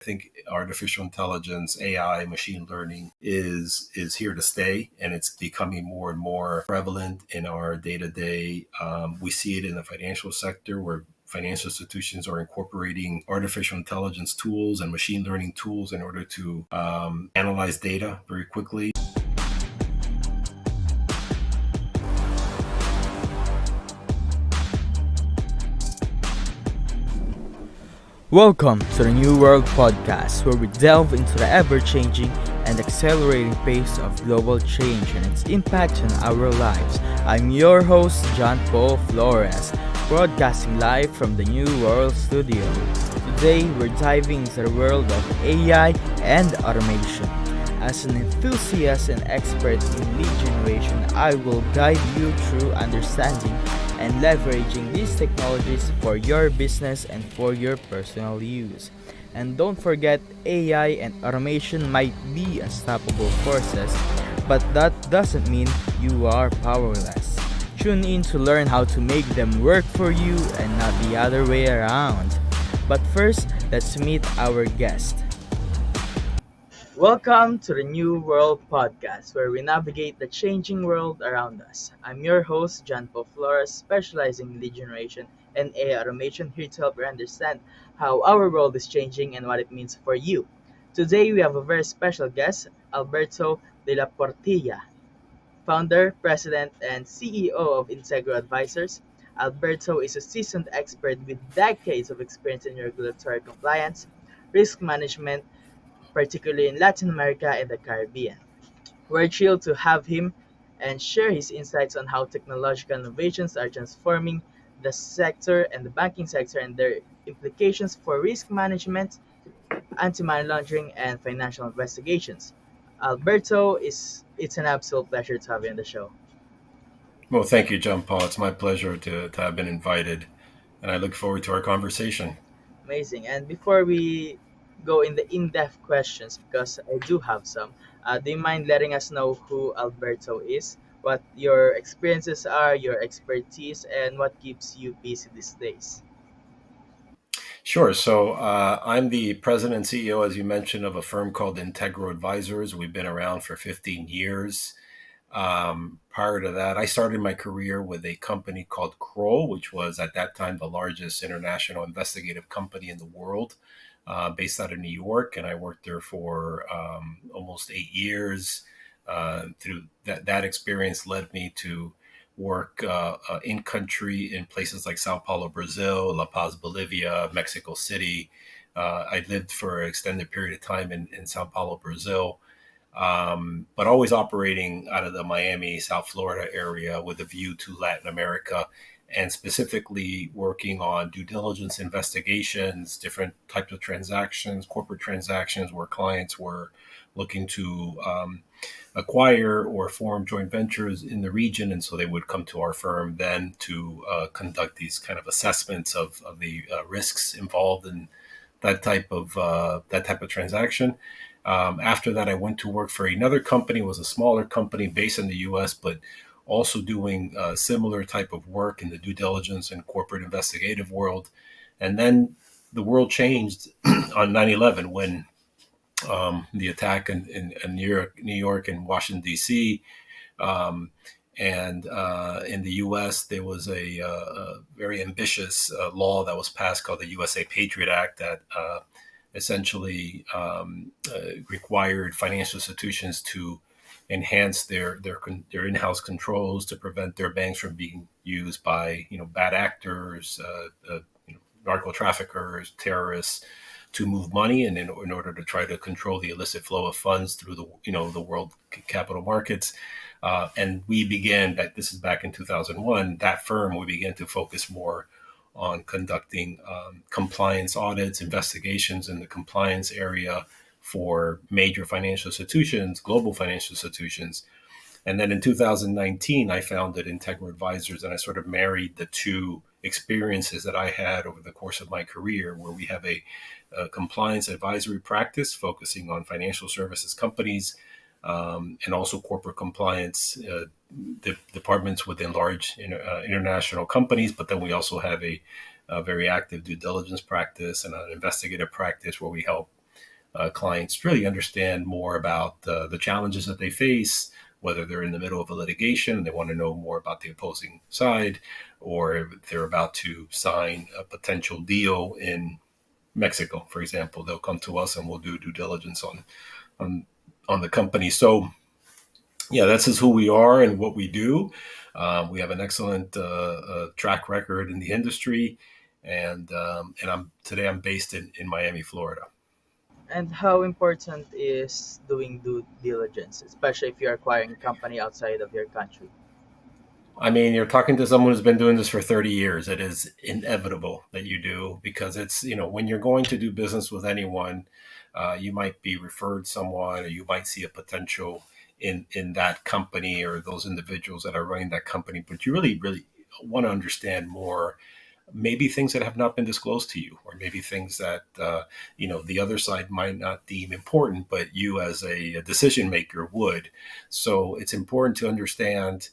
I think artificial intelligence, AI, machine learning is here to stay, and it's becoming more and more prevalent in our day to day. We see it in the financial sector where financial institutions are incorporating artificial intelligence tools and machine learning tools in order to analyze data very quickly. Welcome to the New World Podcast, where we delve into the ever changing and accelerating pace of global change and its impact on our lives. I'm your host, John Paul Flores, broadcasting live from the New World Studio. Today, we're diving into the world of AI and automation. As an enthusiast and expert in lead generation, I will guide you through understanding and leveraging these technologies for your business and for your personal use. And don't forget, AI and automation might be unstoppable forces, but that doesn't mean you are powerless. Tune in to learn how to make them work for you and not the other way around. But first, let's meet our guest. Welcome to the New World Podcast, where we navigate the changing world around us. I'm your host, John Paul Flores, specializing in lead generation and AI automation, here to help you understand how our world is changing and what it means for you. Today, we have a very special guest, Alberto de la Portilla, founder, president, and CEO of Integro Advisors. Alberto is a seasoned expert with decades of experience in regulatory compliance, risk management, particularly in Latin America and the Caribbean. We're thrilled to have him and share his insights on how technological innovations are transforming the sector and the banking sector and their implications for risk management, anti-money laundering, and financial investigations. Alberto, it's an absolute pleasure to have you on the show. Well, thank you, John Paul. It's my pleasure to have been invited, and I look forward to our conversation. Amazing. And before we go in the in-depth questions, because I do have some, do you mind letting us know who Alberto is, what your experiences are, your expertise, and what keeps you busy these days? Sure. So I'm the president and CEO, as you mentioned, of a firm called Integro Advisors. We've been around for 15 years. Prior to that, I started my career with a company called Kroll, which was at that time the largest international investigative company in the world, based out of New York. And I worked there for almost 8 years. Through that experience led me to work in country in places like Sao Paulo, Brazil, La Paz, Bolivia, Mexico City. I lived for an extended period of time in Sao Paulo, Brazil, but always operating out of the Miami, South Florida area with a view to Latin America, and specifically working on due diligence investigations, different types of transactions, corporate transactions where clients were looking to acquire or form joint ventures in the region. And so they would come to our firm then to conduct these kind of assessments of the risks involved in that type of transaction. After that, I went to work for another company. It was a smaller company based in the U.S., but also doing similar type of work in the due diligence and corporate investigative world. And then the world changed on 9/11 when the attack in New York and Washington, D.C. And in the U.S., there was a very ambitious law that was passed called the USA Patriot Act that essentially required financial institutions to enhance their in-house controls to prevent their banks from being used by bad actors, narco traffickers, terrorists, to move money, and in order to try to control the illicit flow of funds through the world capital markets. And we began, this is back in 2001, that firm, we began to focus more on conducting compliance audits, investigations in the compliance area for major financial institutions, global financial institutions. And then in 2019, I founded Integro Advisors, and I sort of married the two experiences that I had over the course of my career, where we have a compliance advisory practice focusing on financial services companies, and also corporate compliance departments within large international companies. But then we also have a very active due diligence practice and an investigative practice where we help clients really understand more about the challenges that they face, whether they're in the middle of a litigation and they want to know more about the opposing side, or if they're about to sign a potential deal in Mexico, for example. They'll come to us and we'll do due diligence on on the company. So yeah, this is who we are and what we do. We have an excellent track record in the industry, and I'm based in Miami, Florida. And how important is doing due diligence, especially if you're acquiring a company outside of your country? I mean, you're talking to someone who's been doing this for 30 years. It is inevitable that you do because it's, when you're going to do business with anyone, you might be referred someone or you might see a potential in that company or those individuals that are running that company, but you really, really want to understand more, maybe things that have not been disclosed to you, or maybe things that the other side might not deem important, but you as a decision maker would. So it's important to understand,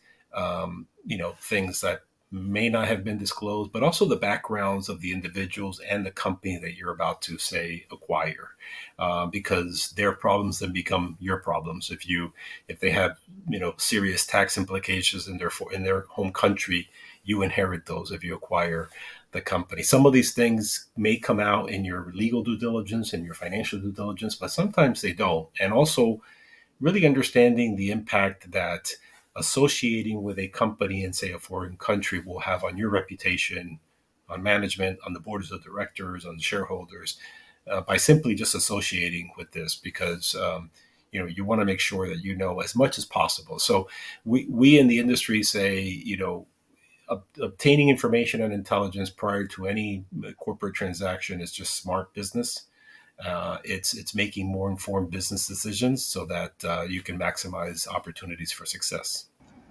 things that may not have been disclosed, but also the backgrounds of the individuals and the company that you're about to say acquire, because their problems then become your problems. If they have serious tax implications in their home country, you inherit those if you acquire the company. Some of these things may come out in your legal due diligence and your financial due diligence, but sometimes they don't. And also, really understanding the impact that associating with a company in, say, a foreign country will have on your reputation, on management, on the boards of directors, on the shareholders, by simply just associating with this, because you want to make sure that you know as much as possible. So we in the industry say, obtaining information and intelligence prior to any corporate transaction is just smart business. It's making more informed business decisions so that you can maximize opportunities for success.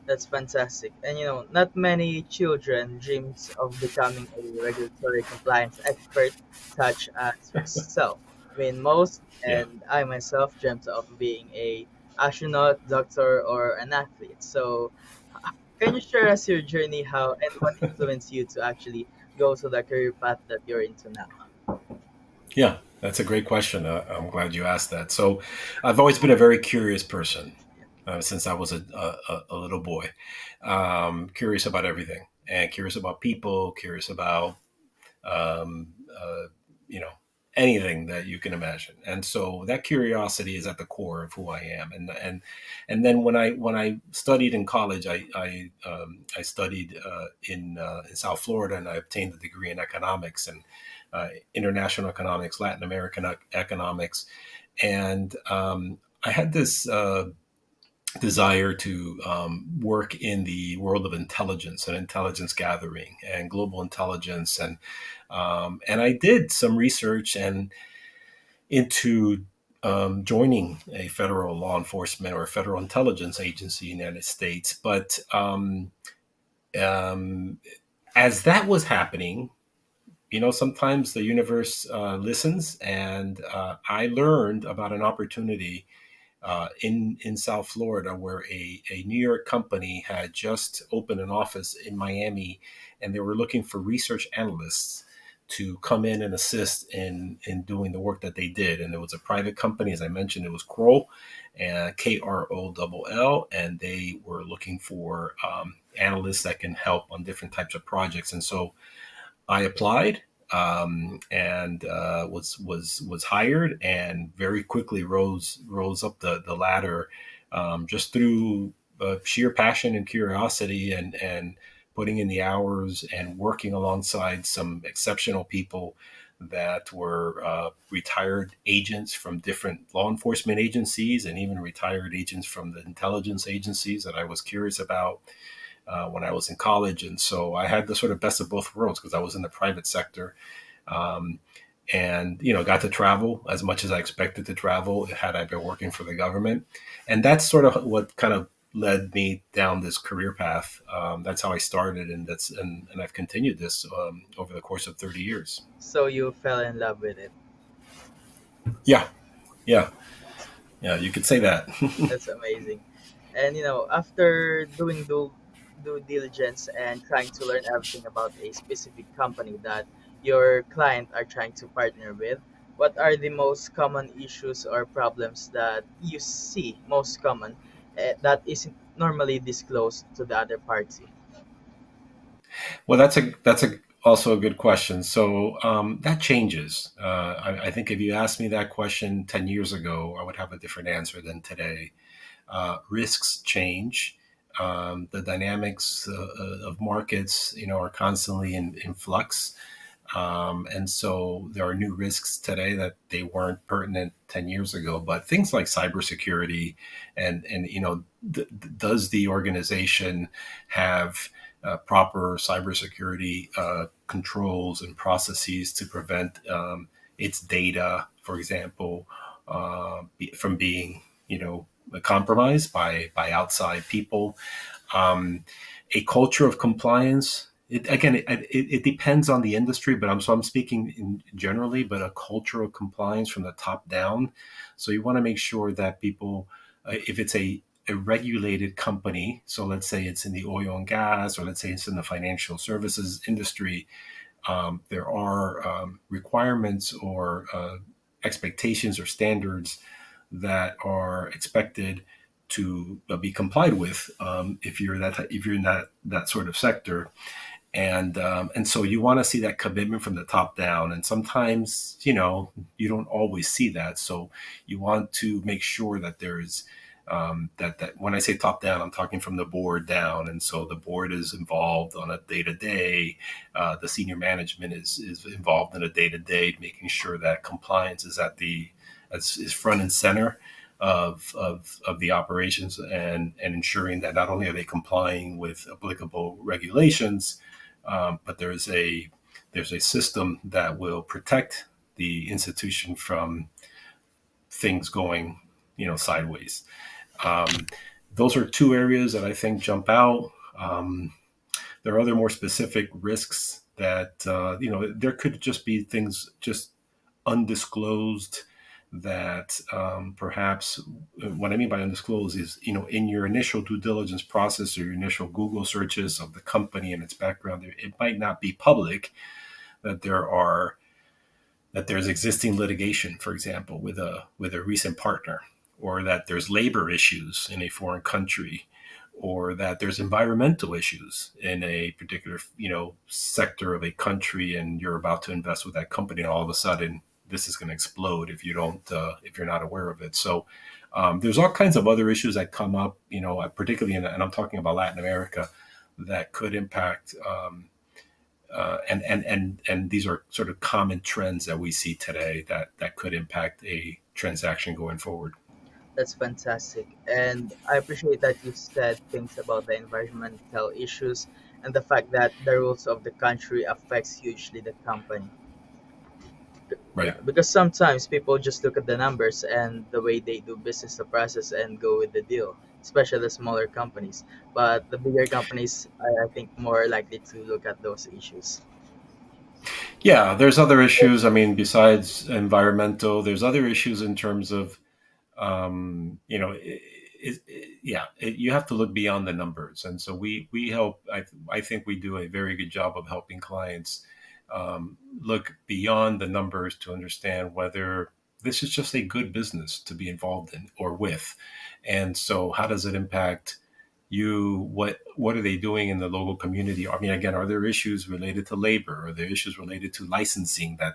That's fantastic. And not many children dreams of becoming a regulatory compliance expert such as yourself. I mean, most Yeah. and I myself dreamt of being a astronaut, doctor, or an athlete. So, can you share us your journey, how and what influenced you to actually go to the career path that you're into now? Yeah, that's a great question. I'm glad you asked that. So, I've always been a very curious person since I was a little boy. Curious about everything, and curious about people, curious about um, uh, you know anything that you can imagine. And so that curiosity is at the core of who I am. And then when I studied in college, I studied in South Florida, and I obtained a degree in economics and international economics, Latin American economics, and I had this desire to work in the world of intelligence and intelligence gathering and global intelligence, and I did some research and into joining a federal law enforcement or federal intelligence agency in the United States. But um, as that was happening, sometimes the universe listens, and I learned about an opportunity in South Florida, where a New York company had just opened an office in Miami, and they were looking for research analysts to come in and assist in doing the work that they did. And it was a private company, as I mentioned. It was Kroll, and Kroll, and they were looking for analysts that can help on different types of projects. And so I applied, and was hired, and very quickly rose up the ladder, just through sheer passion and curiosity, and putting in the hours and working alongside some exceptional people that were retired agents from different law enforcement agencies, and even retired agents from the intelligence agencies that I was curious about when I was in college. And so I had the sort of best of both worlds, because I was in the private sector, um, and got to travel as much as I expected to travel had I been working for the government. And that's sort of what kind of led me down this career path. That's how I started, and I've continued this over the course of 30 years. So you fell in love with it. Yeah, yeah, yeah. You could say that. That's amazing. And after doing due diligence and trying to learn everything about a specific company that your client are trying to partner with, What are the most common issues or problems that you see most common that isn't normally disclosed to the other party? Well, that's a also a good question. So that changes. I think if you asked me that question 10 years ago, I would have a different answer than today. Risks change. The dynamics of markets, are constantly in flux. And so there are new risks today that they weren't pertinent 10 years ago. But things like cybersecurity and does the organization have proper cybersecurity controls and processes to prevent its data, for example, from being, compromised by outside people. um, a culture of compliance. It depends on the industry, but I'm speaking in generally. But a culture of compliance from the top down. So you want to make sure that people, if it's a regulated company, so let's say it's in the oil and gas, or let's say it's in the financial services industry, there are requirements or expectations or standards that are expected to be complied with, if you're in that sort of sector. And so you want to see that commitment from the top down. And sometimes, you don't always see that. So you want to make sure that there's that when I say top down, I'm talking from the board down. And so the board is involved on a day to day. The senior management is involved in a day to day, making sure that compliance is is front and center of the operations, and ensuring that not only are they complying with applicable regulations, but there's a system that will protect the institution from things going, sideways. Um, those are two areas that I think jump out. There are other more specific risks that, there could just be things just undisclosed that, perhaps, what I mean by undisclosed is, in your initial due diligence process or your initial Google searches of the company and its background, it might not be public that there's existing litigation, for example, with a recent partner, or that there's labor issues in a foreign country, or that there's environmental issues in a particular, sector of a country, and you're about to invest with that company, and all of a sudden this is going to explode if you're not aware of it. So there's all kinds of other issues that come up, particularly and I'm talking about Latin America, that could impact. And these are sort of common trends that we see today that could impact a transaction going forward. That's fantastic. And I appreciate that you said things about the environmental issues and the fact that the rules of the country affects hugely the company. Yeah, Right. because sometimes people just look at the numbers and the way they do business, the process, and go with the deal, especially the smaller companies. But the bigger companies, I think, more likely to look at those issues. Yeah, there's other issues. I mean, besides environmental, there's other issues in terms of, yeah, you have to look beyond the numbers. And so we help. I think we do a very good job of helping clients look beyond the numbers to understand whether this is just a good business to be involved in or with. And so, how does it impact you? What are they doing in the local community? I mean, again, are there issues related to labor? Are there issues related to licensing? That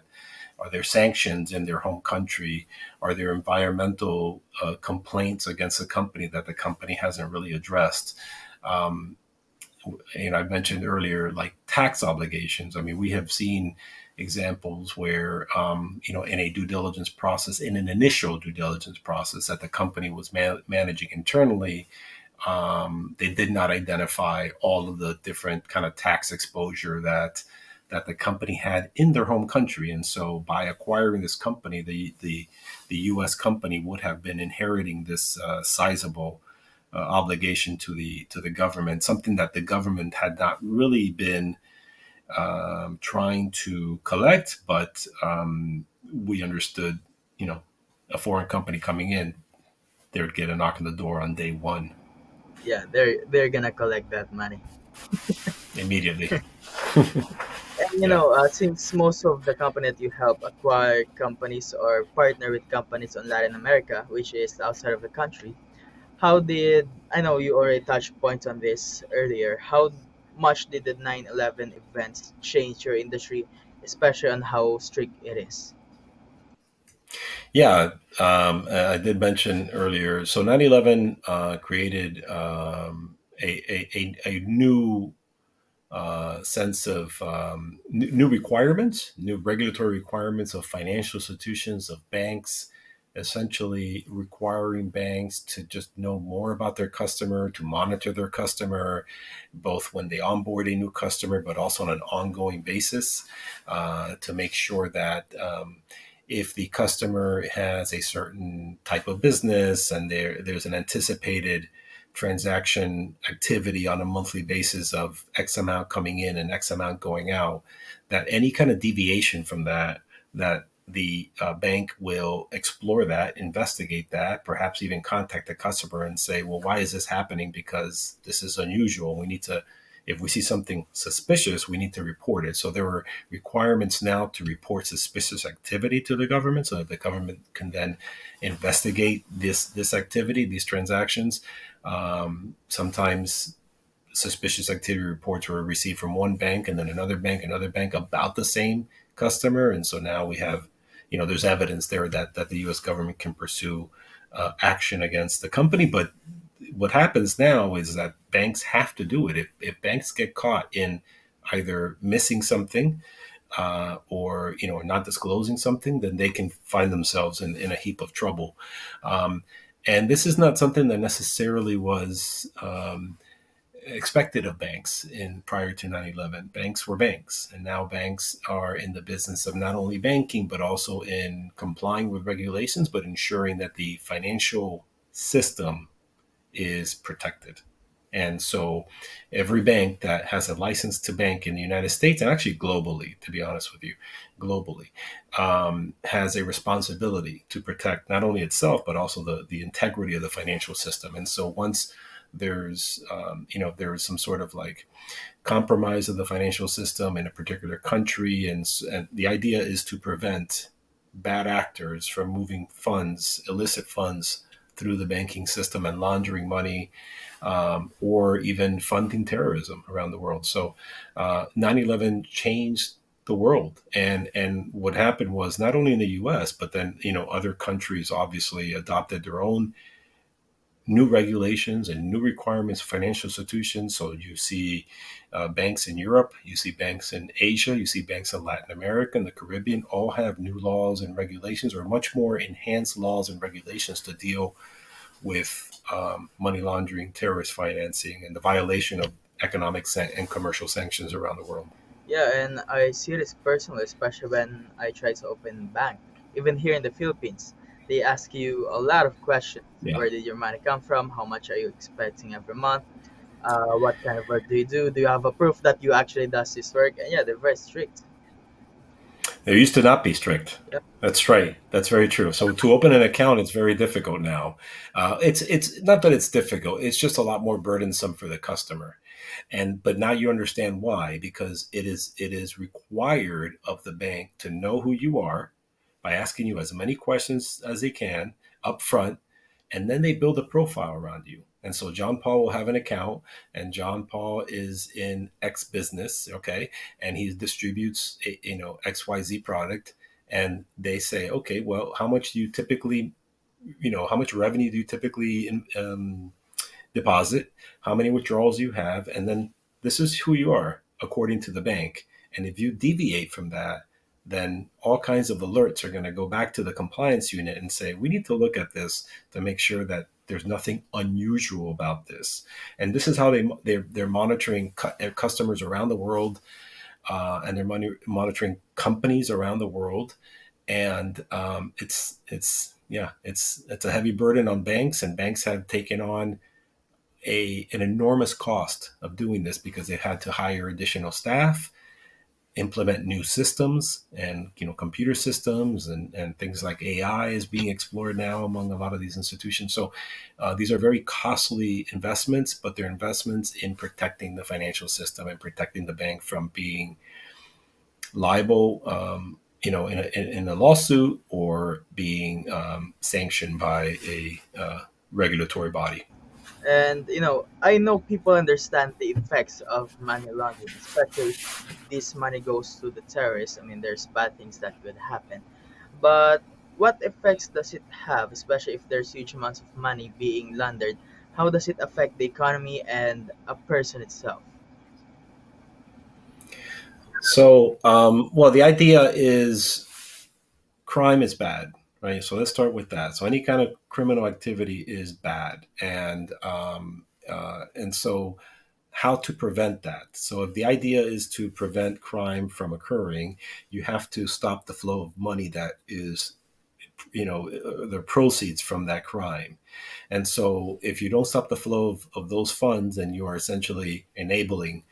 are there sanctions in their home country? Are there environmental complaints against the company that the company hasn't really addressed? Um, I mentioned earlier, like tax obligations. I mean, we have seen examples where, in a due diligence process, in an initial due diligence process that the company was managing internally, they did not identify all of the different kind of tax exposure that the company had in their home country. And so by acquiring this company, the U.S. company would have been inheriting this sizable obligation to the government, something that the government had not really been trying to collect, but we understood, a foreign company coming in, they would get a knock on the door on day one Yeah, they're gonna collect that money. immediately. And Yeah. since most of the company that you help acquire companies or partner with companies on Latin America, which is outside of the country, how did I know you already touched points on this earlier? How much did the 9/11 events change your industry, especially on how strict it is? Yeah, I did mention earlier. So 9/11 created a new sense of new requirements, new regulatory requirements of financial institutions, of banks, essentially requiring banks to just know more about their customer, to monitor their customer, both when they onboard a new customer, but also on an ongoing basis, to make sure that. If the customer has a certain type of business and there's an anticipated transaction activity on a monthly basis of X amount coming in and X amount going out, that any kind of deviation from that, that the bank will explore that, investigate that, perhaps even contact the customer and say, well, why is this happening? Because this is unusual. We need to, if we see something suspicious, we need to report it. So there were requirements now to report suspicious activity to the government so that the government can then investigate this activity, these transactions. Sometimes suspicious activity reports were received from one bank and then another bank about the same customer. And so now we have, there's evidence there that the US government can pursue action against the company. But what happens now is that banks have to do it. If banks get caught in either missing something or not disclosing something, then they can find themselves in a heap of trouble. Um, and this is not something that necessarily was expected of banks in prior to 9/11. Banks were banks, and now banks are in the business of not only banking but also in complying with regulations, but ensuring that the financial system is protected. And so every bank that has a license to bank in the United States, and actually globally, to be honest with you, globally, has a responsibility to protect not only itself, but also the integrity of the financial system. And so once there's some sort of like compromise of the financial system in a particular country, and the idea is to prevent bad actors from moving funds, illicit funds, through the banking system and laundering money, or even funding terrorism around the world. So 9/11 changed the world, and what happened was not only in the U.S. but then other countries obviously adopted their own new regulations and new requirements for financial institutions. So you see banks in Europe, you see banks in Asia, you see banks in Latin America and the Caribbean all have new laws and regulations, or much more enhanced laws and regulations to deal with money laundering, terrorist financing, and the violation of economic and commercial sanctions around the world. Yeah, and I see this personally, especially when I try to open bank. Even here in the Philippines, they ask you a lot of questions. Yeah. Where did your money come from? How much are you expecting every month? What kind of work do you do? Do you have a proof that you actually does this work? And yeah, they're very strict. They used to not be strict. Yeah, That's right. That's very true. So to open an account, it's very difficult now. It's not that it's difficult. It's just a lot more burdensome for the customer. And but now you understand why, because it is required of the bank to know who you are by asking you as many questions as they can up front, and then they build a profile around you. And so John Paul will have an account, and John Paul is in X business, okay, and he distributes XYZ product, and they say, okay, well, how much do you typically, how much revenue do you typically deposit, how many withdrawals you have, and then this is who you are according to the bank. And if you deviate from that, then all kinds of alerts are going to go back to the compliance unit and say, we need to look at this to make sure that there's nothing unusual about this. And this is how they're monitoring customers around the world, and they're monitoring companies around the world. And it's a heavy burden on banks, and banks have taken on an enormous cost of doing this because they had to hire additional staff, implement new systems, and computer systems, and things like AI is being explored now among a lot of these institutions. So these are very costly investments, but they're investments in protecting the financial system and protecting the bank from being liable, in a lawsuit or being sanctioned by a regulatory body. And I know people understand the effects of money laundering, especially if this money goes to the terrorists. I mean, there's bad things that could happen. But what effects does it have, especially if there's huge amounts of money being laundered? How does it affect the economy and a person itself? So, well, the idea is crime is bad, right? So let's start with that. So any kind of criminal activity is bad, and so how to prevent that. So if the idea is to prevent crime from occurring, you have to stop the flow of money that is, the proceeds from that crime. And so if you don't stop the flow of those funds, then you are essentially enabling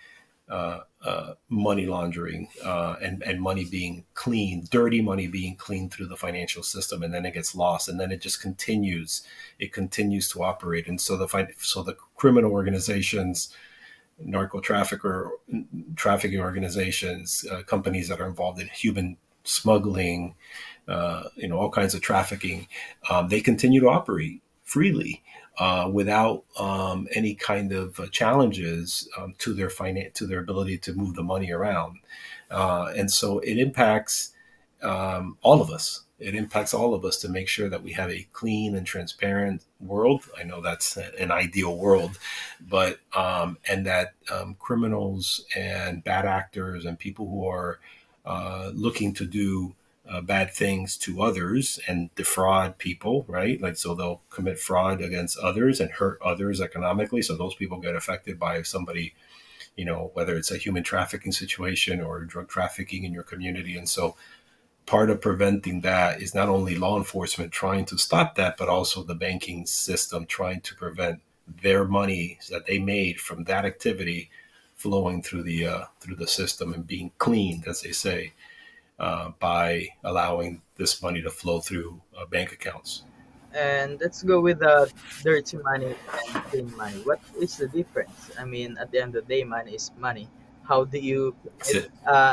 money laundering, and money being clean, dirty money being cleaned through the financial system, and then it gets lost, and then it just continues. It continues to operate, and so the criminal organizations, narco trafficker trafficking organizations, companies that are involved in human smuggling, all kinds of trafficking, they continue to operate freely without any kind of challenges to their ability to move the money around, and so it impacts all of us. It impacts all of us to make sure that we have a clean and transparent world. I know that's an ideal world, but and that criminals and bad actors and people who are looking to do bad things to others and defraud people, right? Like, so they'll commit fraud against others and hurt others economically. So those people get affected by somebody, whether it's a human trafficking situation or drug trafficking in your community. And so part of preventing that is not only law enforcement trying to stop that, but also the banking system trying to prevent their money that they made from that activity flowing through the system and being cleaned, as they say, by allowing this money to flow through bank accounts. And let's go with the dirty money and clean money. What is the difference? I mean, at the end of the day, money is money. How do you clean it?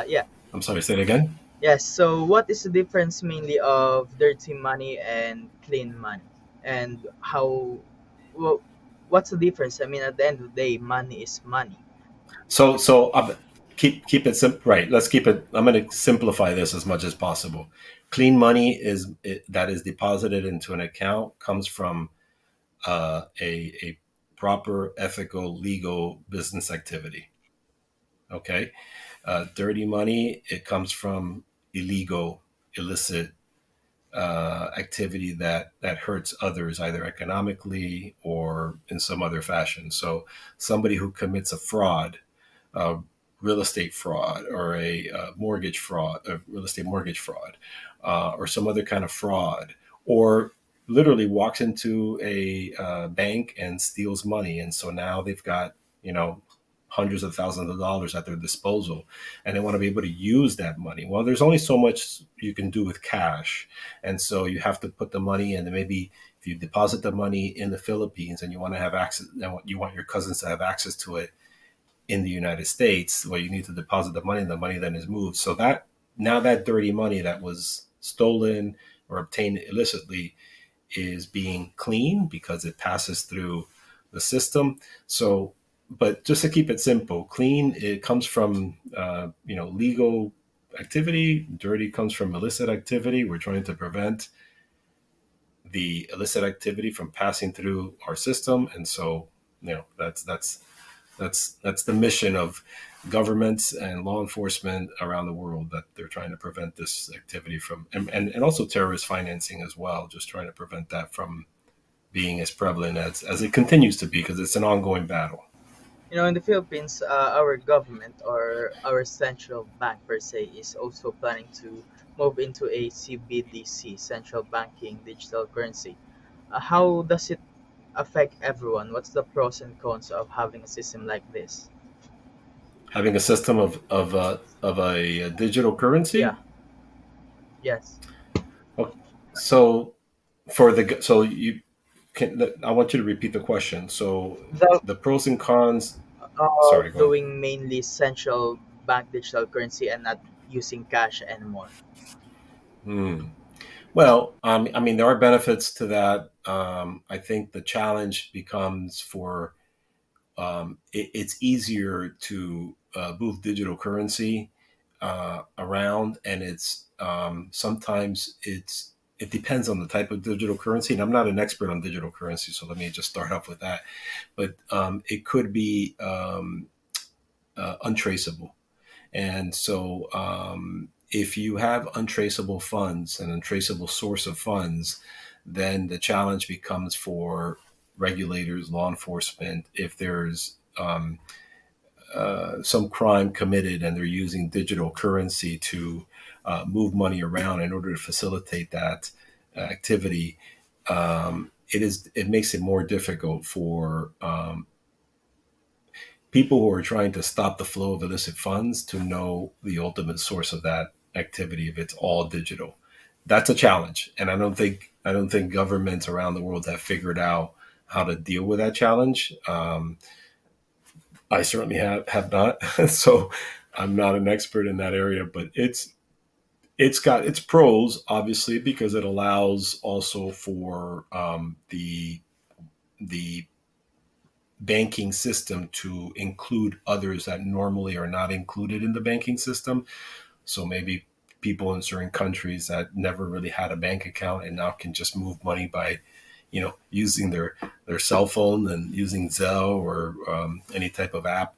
Yeah. I'm sorry, say it again. Yes. So, what is the difference mainly of dirty money and clean money? And how? Well, what's the difference? I mean, at the end of the day, money is money. So keep it simple. Right. Let's keep it. I'm going to simplify this as much as possible. Clean money that is deposited into an account comes from a proper, ethical, legal business activity. Okay. Dirty money, it comes from illegal, illicit activity that hurts others either economically or in some other fashion. So somebody who commits a fraud, uh, real estate fraud, or a mortgage fraud, a real estate mortgage fraud, or some other kind of fraud, or literally walks into a bank and steals money, and so now they've got, hundreds of thousands of dollars at their disposal, and they want to be able to use that money. Well, there's only so much you can do with cash, and so you have to put the money in, and maybe if you deposit the money in the Philippines and you want to have access, you want your cousins to have access to it in the United States, where you need to deposit the money, and the money then is moved. So that now that dirty money that was stolen or obtained illicitly is being cleaned because it passes through the system. So, but just to keep it simple, clean, it comes from legal activity. Dirty comes from illicit activity. We're trying to prevent the illicit activity from passing through our system, and so that's the mission of governments and law enforcement around the world, that they're trying to prevent this activity from, and also terrorist financing as well, just trying to prevent that from being as prevalent as it continues to be, because it's an ongoing battle. In the Philippines, our government or our central bank per se is also planning to move into a CBDC, central banking digital currency. How does it affect everyone? What's the pros and cons of having a system like this? Having a system of a digital Yeah. currency. Yes. Okay. So so you I want you to repeat the question. So The the pros and cons. Sorry, of go ahead. doing mainly central bank digital currency and not using cash anymore. Hmm. Well, I mean, there are benefits to that. I think the challenge becomes for it's easier to move digital currency around, and it's sometimes it depends on the type of digital currency. And I'm not an expert on digital currency, so let me just start off with that. But it could be untraceable. And so, if you have untraceable funds, an untraceable source of funds, then the challenge becomes for regulators, law enforcement, if there's some crime committed and they're using digital currency to move money around in order to facilitate that activity. It makes it more difficult for people who are trying to stop the flow of illicit funds to know the ultimate source of that activity if it's all digital. That's a challenge, and I don't think governments around the world have figured out how to deal with that challenge. I certainly have not, so I'm not an expert in that area, but it's got its pros, obviously, because it allows also for the banking system to include others that normally are not included in the banking system. So maybe people in certain countries that never really had a bank account and now can just move money by, using their cell phone and using Zelle or any type of app.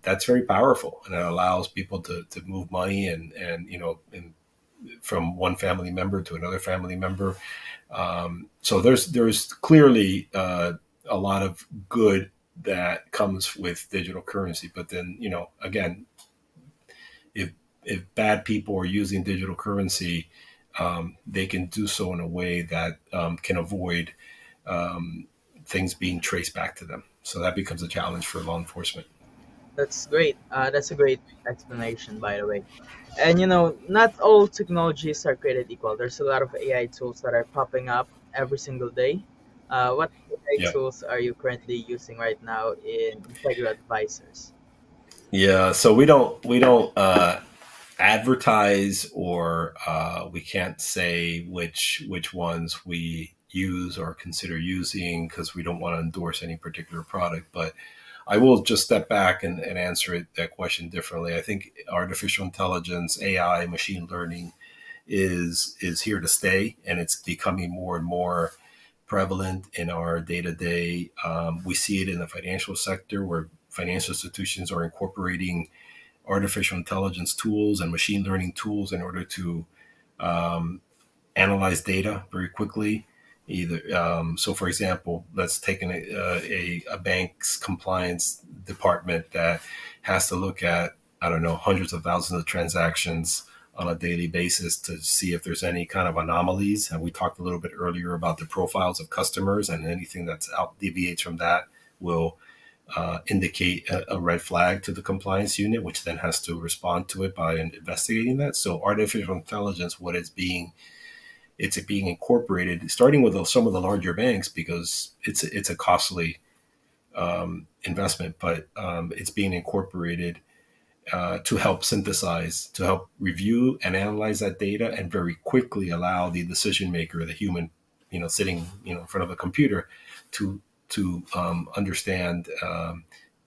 That's very powerful, and it allows people to move money and from one family member to another family member. So there's clearly a lot of good that comes with digital currency. But then, again, if if bad people are using digital currency, they can do so in a way that can avoid um, things being traced back to them. So that becomes a challenge for law enforcement. That's great. That's a great explanation, by the way. And not all technologies are created equal. There's a lot of AI tools that are popping up every single day. What AI Yeah. tools are you currently using right now in Integral Advisors? Yeah. So we don't advertise, or we can't say which ones we use or consider using because we don't want to endorse any particular product. But I will just step back and answer that question differently. I think artificial intelligence, AI, machine learning is here to stay, and it's becoming more and more prevalent in our day to day. We see it in the financial sector where financial institutions are incorporating artificial intelligence tools and machine learning tools in order to um, analyze data very quickly. So, for example, let's take a bank's compliance department that has to look at, I don't know, hundreds of thousands of transactions on a daily basis to see if there's any kind of anomalies. And we talked a little bit earlier about the profiles of customers, and anything that's out deviates from that will indicate a red flag to the compliance unit, which then has to respond to it by investigating that. So artificial intelligence, it's being incorporated, starting with some of the larger banks because it's a costly investment, but it's being incorporated to help synthesize, to help review and analyze that data, and very quickly allow the decision maker, the human, sitting, in front of a computer, to understand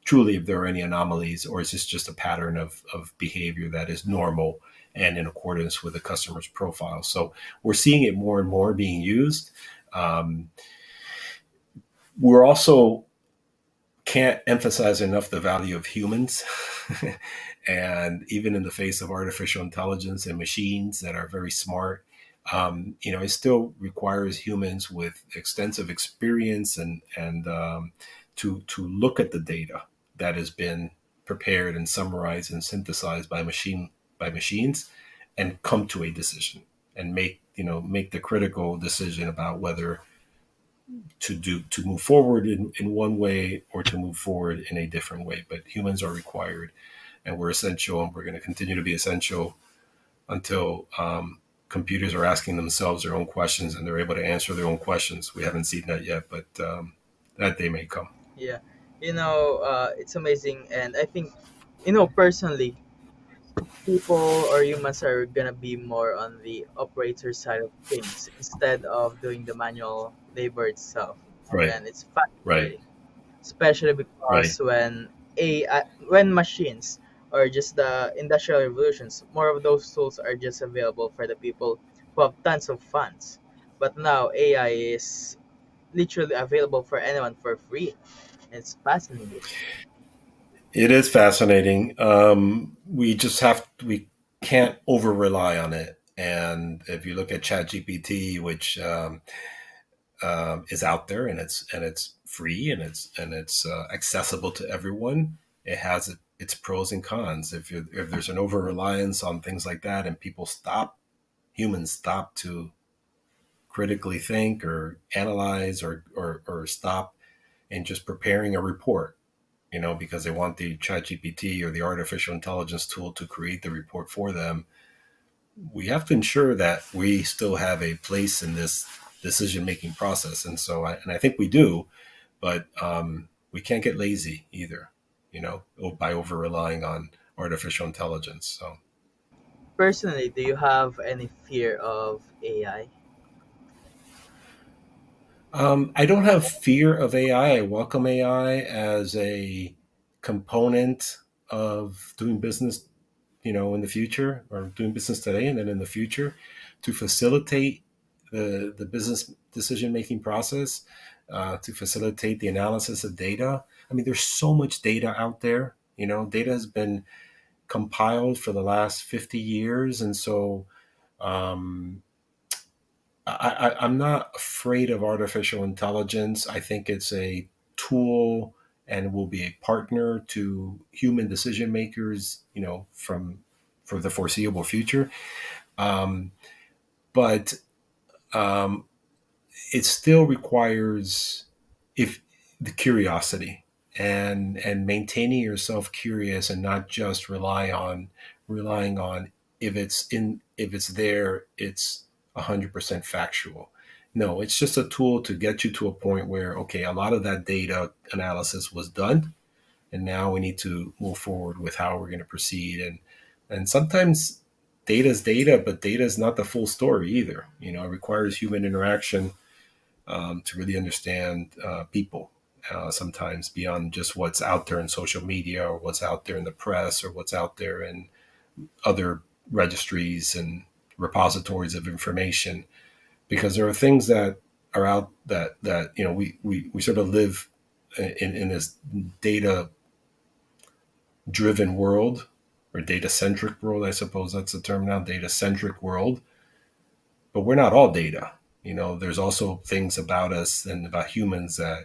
truly if there are any anomalies, or is this just a pattern of behavior that is normal and in accordance with the customer's profile. So we're seeing it more and more being used. Um, we're also can't emphasize enough the value of humans. And even in the face of artificial intelligence and machines that are very smart, it still requires humans with extensive experience and to look at the data that has been prepared and summarized and synthesized by machines, and come to a decision and make the critical decision about whether to move forward in one way or to move forward in a different way. But humans are required, and we're essential, and we're going to continue to be essential until computers are asking themselves their own questions and they're able to answer their own questions. We haven't seen that yet, but that day may come. Yeah, it's amazing, and I think, personally, people or humans are gonna be more on the operator side of things instead of doing the manual labor itself. Right. And it's Right. fascinating, especially Right. because when machines or just the industrial revolutions, more of those tools are just available for the people who have tons of funds. But now AI is literally available for anyone for free. It's fascinating. It is fascinating. We just we can't over rely on it. And if you look at ChatGPT, which is out there and it's free and it's accessible to everyone, it has its pros and cons. If there's an over reliance on things like that, and humans stop to critically think or analyze or stop and just preparing a report, because they want the chat GPT or the artificial intelligence tool to create the report for them. We have to ensure that we still have a place in this decision making process. And I think we do, but we can't get lazy either, by over relying on artificial intelligence. So Personally, do you have any fear of AI? I don't have fear of AI. I welcome AI as a component of doing business, in the future, or doing business today and then in the future, to facilitate the business decision making process, to facilitate the analysis of data. I mean, there's so much data out there. Data has been compiled for the last 50 years. And so um, I'm not afraid of artificial intelligence. I think it's a tool and will be a partner to human decision makers, for the foreseeable future. Um, but um, it still requires, if the curiosity and maintaining yourself curious, and not just relying on, if it's there, it's 100% factual. No, it's just a tool to get you to a point where, okay, a lot of that data analysis was done, and now we need to move forward with how we're going to proceed. And sometimes data is data, but data is not the full story either. It requires human interaction, to really understand people, sometimes beyond just what's out there in social media, or what's out there in the press, or what's out there in other registries and repositories of information. Because there are things that are out that we sort of live in this data driven world, or data centric world. I suppose that's the term now, data centric world. But we're not all data. There's also things about us and about humans that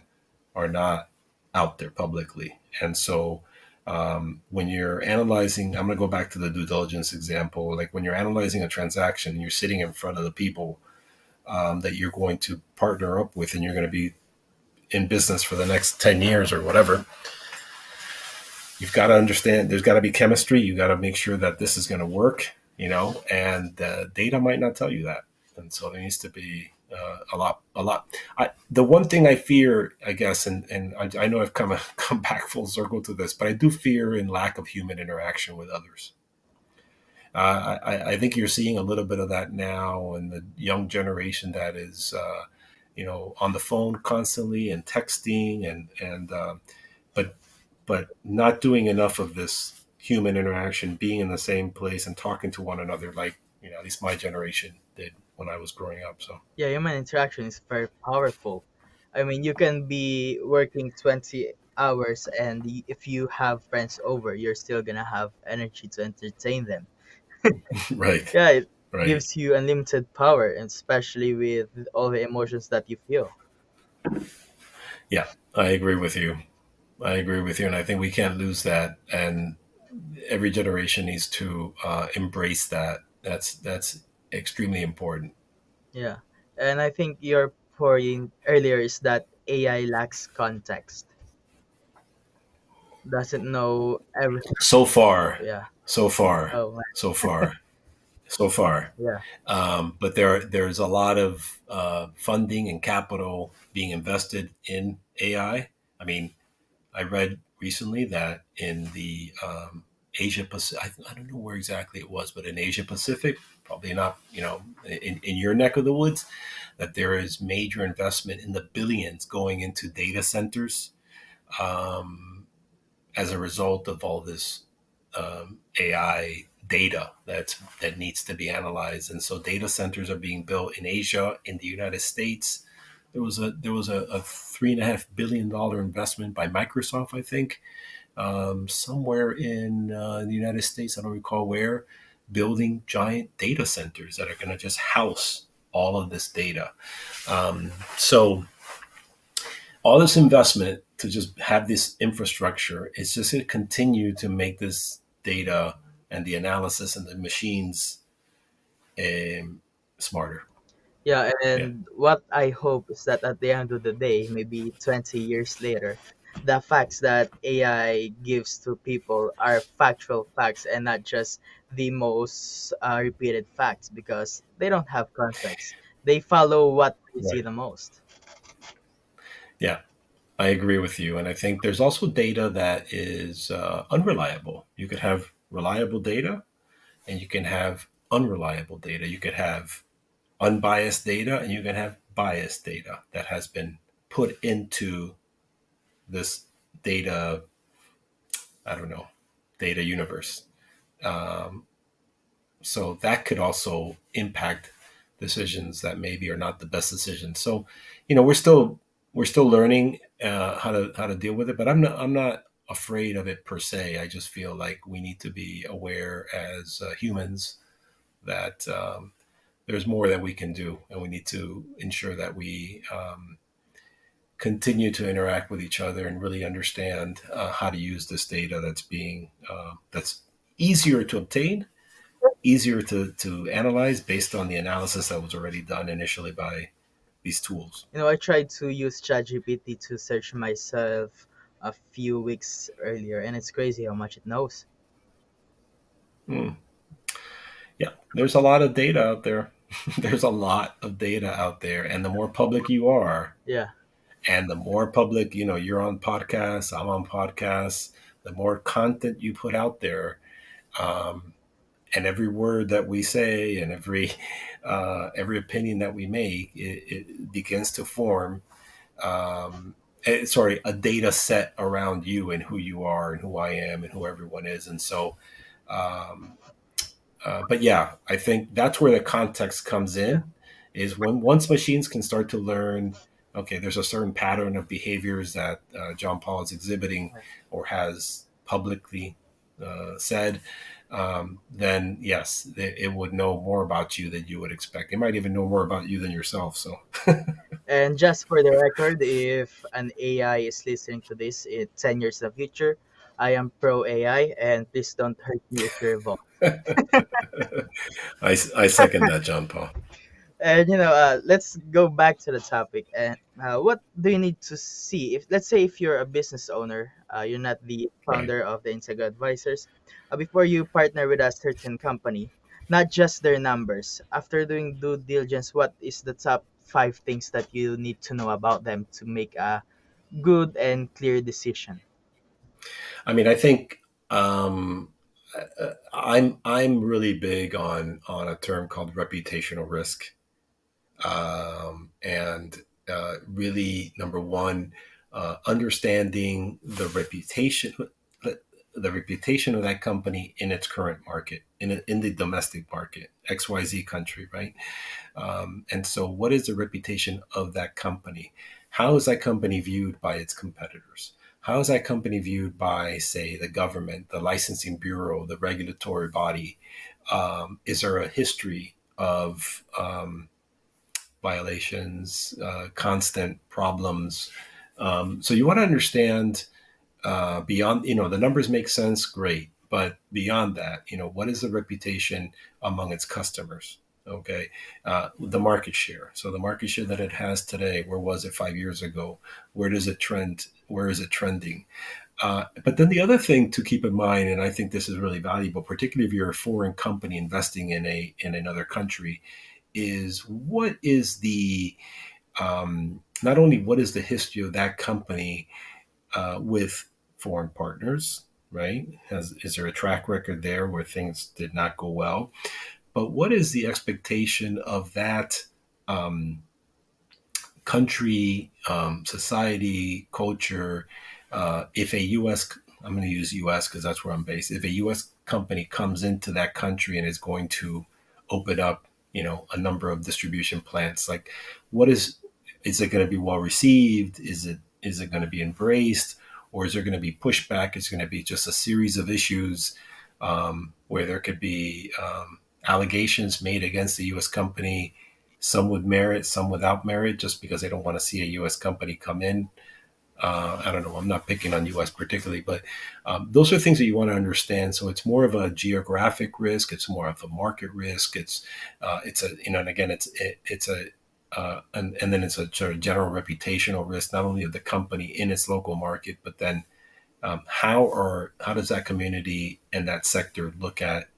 are not out there publicly. And so when you're analyzing, I'm going to go back to the due diligence example. Like when you're analyzing a transaction, you're sitting in front of the people that you're going to partner up with, and you're going to be in business for the next 10 years or whatever. You've got to understand there's got to be chemistry. You got to make sure that this is going to work, and data might not tell you that. And so there needs to be a lot. The one thing I fear, I guess, and I know I've come back full circle to this, but I do fear in lack of human interaction with others. I think you're seeing a little bit of that now in the young generation that is, on the phone constantly and texting, and but not doing enough of this human interaction, being in the same place and talking to one another, like, at least my generation did when I was growing up. So Yeah, human interaction is very powerful. I mean, you can be working 20 hours, and if you have friends over, you're still gonna have energy to entertain them. right, Yeah, it right, gives you unlimited power, and especially with all the emotions that you feel. yeah, I agree with you. I agree with you, and I think we can't lose that. And every generation needs to embrace that. That's extremely important. Yeah. And I think your point earlier is that AI lacks context, doesn't know everything. So far, Yeah. so far, Oh, man. so far, so far. Yeah. But there's a lot of funding and capital being invested in AI. I mean, I read recently that in the Asia Pacific. I don't know where exactly it was, but in Asia Pacific, probably not, in your neck of the woods, that there is major investment in the billions going into data centers, um, as a result of all this AI data that needs to be analyzed. And so data centers are being built in Asia, in the United States. There was a $3.5 billion investment by Microsoft, I think, somewhere in the United States. I don't recall where, building giant data centers that are going to just house all of this data. So all this investment to just have this infrastructure is just going to continue to make this data and the analysis and the machines um, smarter. Yeah, Yeah, and what I hope is that at the end of the day, maybe 20 years later, the facts that AI gives to people are factual facts and not just the most repeated facts because they don't have context. They follow what we see right. the most. Yeah, I agree with you. And I think there's also data that is unreliable. You could have reliable data and you can have unreliable data. You could have unbiased data and you can have biased data that has been put into this data, I don't know, data universe. Um, so that could also impact decisions that maybe are not the best decisions. So, we're still learning how to deal with it, but I'm not afraid of it per se. I just feel like we need to be aware as humans that there's more that we can do, and we need to ensure that we continue to interact with each other and really understand how to use this data that's easier to obtain, easier to analyze based on the analysis that was already done initially by these tools. I tried to use ChatGPT to search myself a few weeks earlier, and it's crazy how much it knows. Hmm. Yeah, there's a lot of data out there. There's a lot of data out there, and the more public you are, Yeah, and the more public, you're on podcasts, I'm on podcasts, the more content you put out there, um, and every word that we say and every opinion that we make, it begins to form, sorry, a data set around you and who you are and who I am and who everyone is. And so, um, but yeah, I think that's where the context comes yeah. in, is when once machines can start to learn, okay, there's a certain pattern of behaviors that John Paul is exhibiting or has publicly said, then yes, it would know more about you than you would expect. It might even know more about you than yourself. So, And just for the record, if an AI is listening to this in 10 years in the future, I am pro AI, and please don't hurt me if you're involved. I second that, John Paul. And let's go back to the topic. And what do you need to see if, let's say, if you're a business owner, you're not the Right. founder of the Integra Advisors, before you partner with a certain company, not just their numbers. After doing due diligence, what is the top five things that you need to know about them to make a good and clear decision? I mean, I think I'm really big on a term called reputational risk, and really, number one, understanding the reputation of that company in its current market, in the domestic market, XYZ country, right? And so, what is the reputation of that company? How is that company viewed by its competitors? How is that company viewed by, say, the government, the licensing bureau, the regulatory body? Is there a history of violations, constant problems? So you want to understand beyond, the numbers make sense, great, but beyond that, what is the reputation among its customers? Okay, the market share. So the market share that it has today, where was it 5 years ago? Where does it trend? Where is it trending? But then the other thing to keep in mind, and I think this is really valuable, particularly if you're a foreign company investing in another country, is what is the not only what is the history of that company with foreign partners, right? Is there a track record there where things did not go well? But what is the expectation of that um, country, society, culture, if a U.S. I'm going to use U.S. because that's where I'm based. If a U.S. company comes into that country and is going to open up, a number of distribution plants, like what is it going to be well received? Is it going to be embraced, or is there going to be pushback? It's going to be just a series of issues where there could be allegations made against the U.S. company, some with merit, some without merit, just because they don't want to see a U.S. company come in. I don't know. I'm not picking on U.S. particularly, but those are things that you want to understand. So it's more of a geographic risk. It's more of a market risk. It's a and again it's a and then it's a sort of general reputational risk, not only of the company in its local market, but then how does that community and that sector look at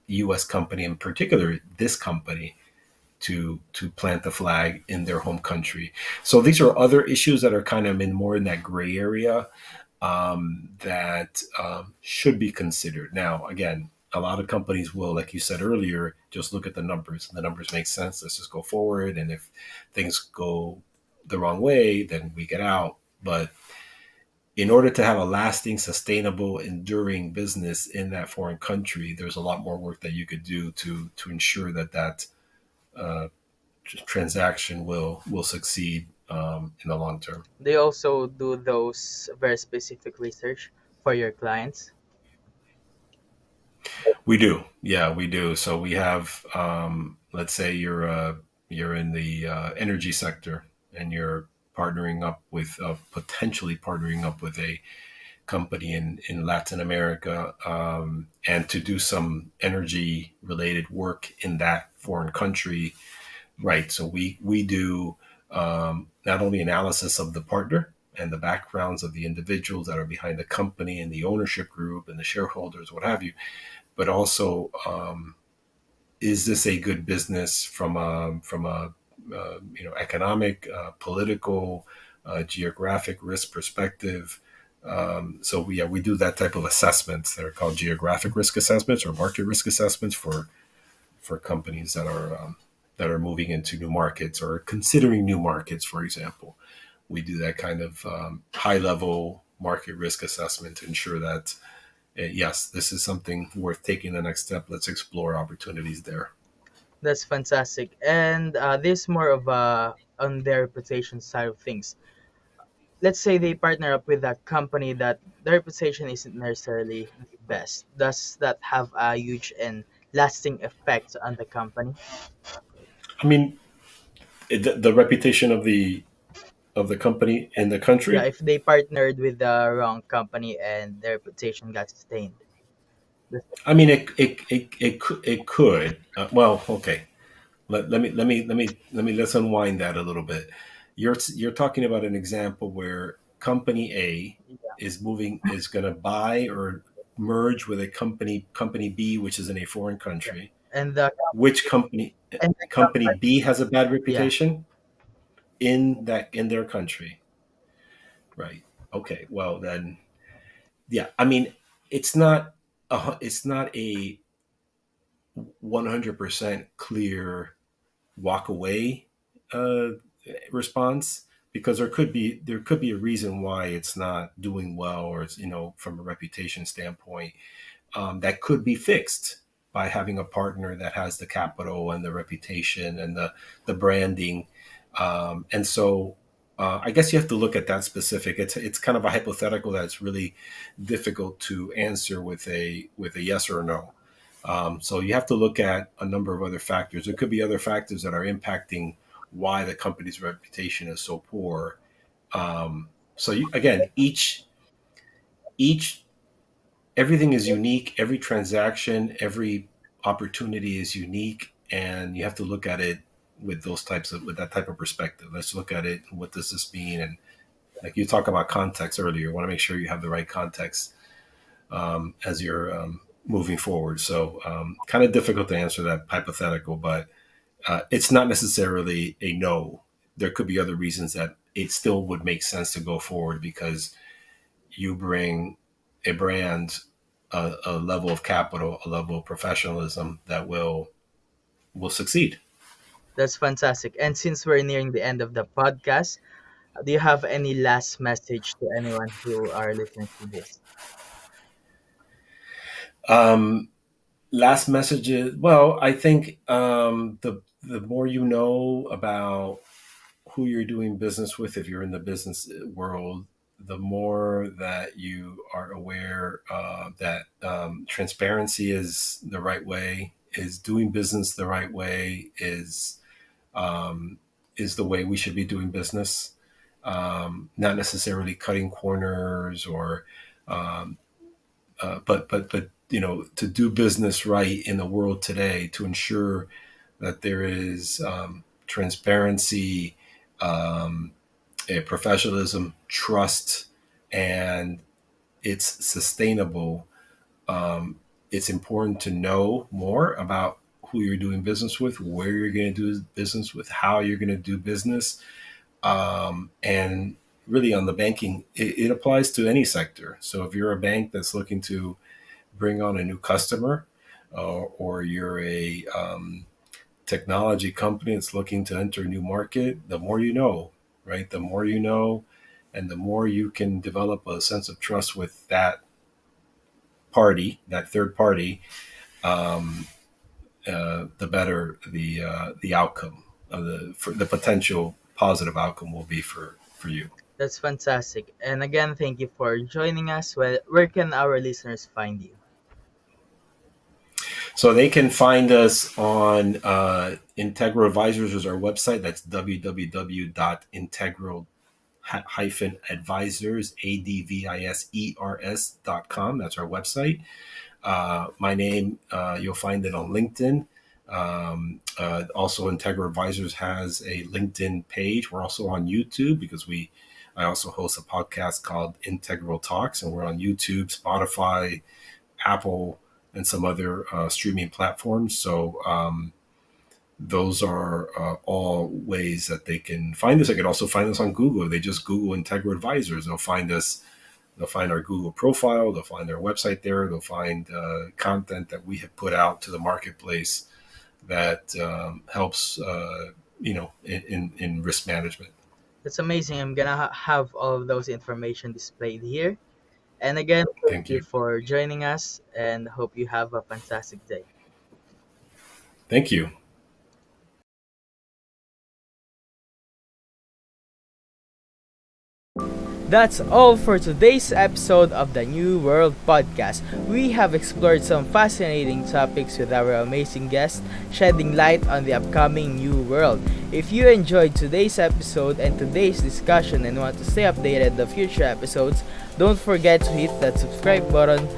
U.S. company, in particular this company, to plant the flag in their home country. So these are other issues that are kind of more in that gray area that should be considered. Now, again, a lot of companies will, like you said earlier, just look at the numbers. The numbers make sense. Let's just go forward. And if things go the wrong way, then we get out. But in order to have a lasting, sustainable, enduring business in that foreign country, there's a lot more work that you could do to ensure that uh, transaction will succeed in the long term. They also do those very specific research for your clients. We do, yeah, we do. So we have, let's say you're in the energy sector and you're partnering up with potentially partnering up with a company in Latin America, and to do some energy related work in that foreign country. Right. So we do not only analysis of the partner and the backgrounds of the individuals that are behind the company and the ownership group and the shareholders, what have you, but also is this a good business from a economic, political, geographic risk perspective. So we do that type of assessments that are called geographic risk assessments or market risk assessments for companies that are moving into new markets or considering new markets, for example. We do that kind of high level market risk assessment to ensure that, yes, this is something worth taking the next step. Let's explore opportunities there. That's fantastic. And this more of on their reputation side of things. Let's say they partner up with a company that the reputation isn't necessarily the best. Does that have a huge and lasting effect on the company? I mean, the reputation of the company in the Yeah, country. if they partnered with the wrong company and their reputation got stained. Does- I mean, it could. Well, okay. Let's unwind that a little bit. You're talking about an example where company A Yeah, is going to buy or merge with a company B, which is in a foreign yeah. country. And the Which and the company company, B has a bad yeah, reputation in their country, right? Okay, well then, yeah. I mean, it's not a 100% clear walk away uh, response, because there could be a reason why it's not doing well, or it's from a reputation standpoint, that could be fixed by having a partner that has the capital and the reputation and the branding. And so I guess you have to look at that specific. It's kind of a hypothetical that's really difficult to answer with a yes or a no. So you have to look at a number of other factors. There could be other factors that are impacting why the company's reputation is so poor. Again, each everything is unique. Every transaction, every opportunity is unique, and you have to look at it with that type of perspective. Let's look at it. What does this mean? And like you talk about context earlier, you want to make sure you have the right context as you're moving forward. So, kind of difficult to answer that hypothetical, but it's not necessarily a no. There could be other reasons that it still would make sense to go forward, because you bring a brand, a level of capital, a level of professionalism that will succeed. That's fantastic. And since we're nearing the end of the podcast, do you have any last message to anyone who are listening to this? Um, Last messages. Well, I think the more you know about who you're doing business with, if you're in the business world, the more that you are aware that transparency is the right way, is doing business the right way, um, is the way we should be doing business. Not necessarily cutting corners or um, but to do business right in the world today, to ensure that there is transparency, um, a professionalism, trust, and it's sustainable. um, it's important to know more about who you're doing business with, where you're going to do business with, how you're going to do business, and really on the banking, it applies to any sector. So if you're a bank that's looking to bring on a new customer, or you're a technology company that's looking to enter a new market, the more you know, right? The more you know, and the more you can develop a sense of trust with that party, that third party, um, the better the outcome of the potential positive outcome will be for you. That's fantastic. And again, thank you for joining us. Where can our listeners find you? So they can find us on Integral Advisors is our website. That's www.integral-advisors, advisers.com. That's our website. My name, you'll find it on LinkedIn. Also, Integral Advisors has a LinkedIn page. We're also on YouTube because I also host a podcast called Integral Talks, and we're on YouTube, Spotify, Apple, and some other streaming platforms. So those are all ways that they can find us. They can also find us on Google. They just Google Integral Advisors. They'll find us. They'll find our Google profile. They'll find our website there. They'll find content that we have put out to the marketplace that helps, in risk management. That's amazing. I'm gonna have all of those information displayed here. And again, thank Thank you you. for joining us and hope you have a fantastic day. Thank you. That's all for today's episode of the New World Podcast. We have explored some fascinating topics with our amazing guests, shedding light on the upcoming New World. If you enjoyed today's episode and today's discussion and want to stay updated the future episodes, don't forget to hit that subscribe button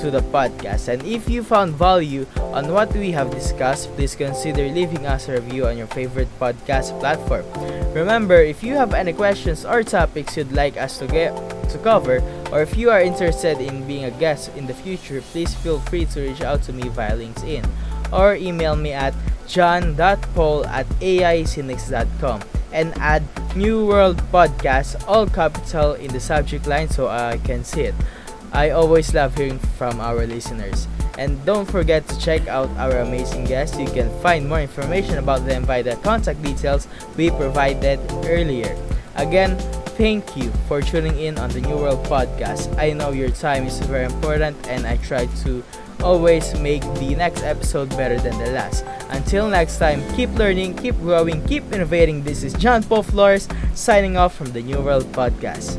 to the podcast. And if you found value on what we have discussed, please consider leaving us a review on your favorite podcast platform. Remember, if you have any questions or topics you'd like us to cover, or if you are interested in being a guest in the future, please feel free to reach out to me via LinkedIn or email me at john.paul@aicinix.com and add New World Podcast, all capital, in the subject line so I can see it. I always love hearing from our listeners. And don't forget to check out our amazing guests. You can find more information about them via the contact details we provided earlier. Again, thank you for tuning in on the New World Podcast. I know your time is very important and I try to always make the next episode better than the last. Until next time, keep learning, keep growing, keep innovating. This is John Paul Flores signing off from the New World Podcast.